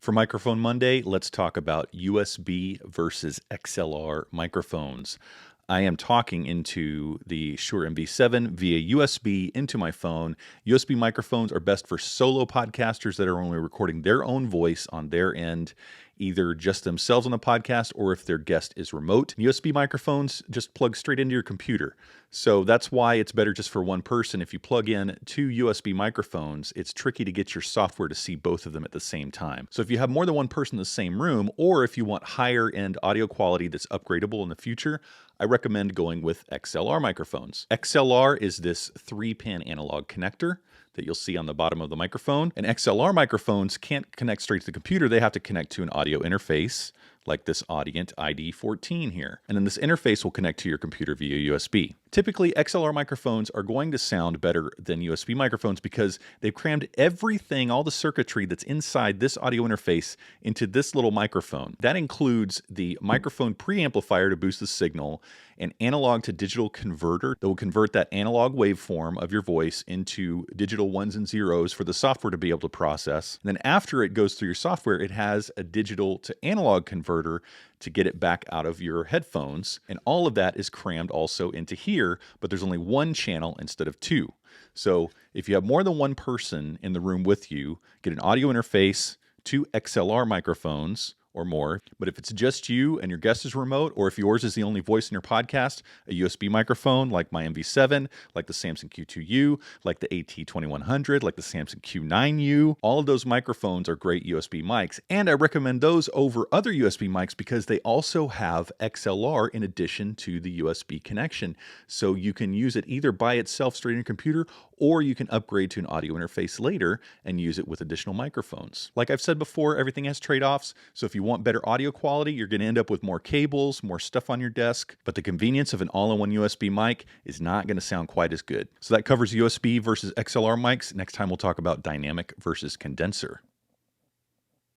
For Microphone Monday, let's talk about USB versus XLR microphones. I am talking into the Shure MV7 via USB into my phone. USB microphones are best for solo podcasters that are only recording their own voice on their end, either just themselves on the podcast or if their guest is remote. USB microphones just plug straight into your computer. So that's why it's better just for one person. If you plug in two USB microphones, it's tricky to get your software to see both of them at the same time. So if you have more than one person in the same room, or if you want higher end audio quality that's upgradable in the future, I recommend going with XLR microphones. XLR is this 3-pin analog connector that you'll see on the bottom of the microphone. And XLR microphones can't connect straight to the computer. They have to connect to an audio interface like this Audient ID14 here. And then this interface will connect to your computer via USB. Typically, XLR microphones are going to sound better than USB microphones because they've crammed everything, all the circuitry that's inside this audio interface into this little microphone. That includes the microphone preamplifier to boost the signal, an analog to digital converter that will convert that analog waveform of your voice into digital ones and zeros for the software to be able to process. And then after it goes through your software, it has a digital to analog converter to get it back out of your headphones. And all of that is crammed also into here, but there's only one channel instead of two. So if you have more than one person in the room with you, get an audio interface, two XLR microphones or more. But if it's just you and your guest is remote, or if yours is the only voice in your podcast, a USB microphone like my MV7, like the Samson Q2U, like the AT2100, like the Samson Q9U, all of those microphones are great USB mics. And I recommend those over other USB mics because they also have XLR in addition to the USB connection. So you can use it either by itself straight in your computer, or you can upgrade to an audio interface later and use it with additional microphones. Like I've said before, everything has trade-offs. So if you want better audio quality, you're going to end up with more cables, more stuff on your desk, but the convenience of an all-in-one USB mic is not going to sound quite as good. So that covers USB versus XLR mics. Next time we'll talk about dynamic versus condenser.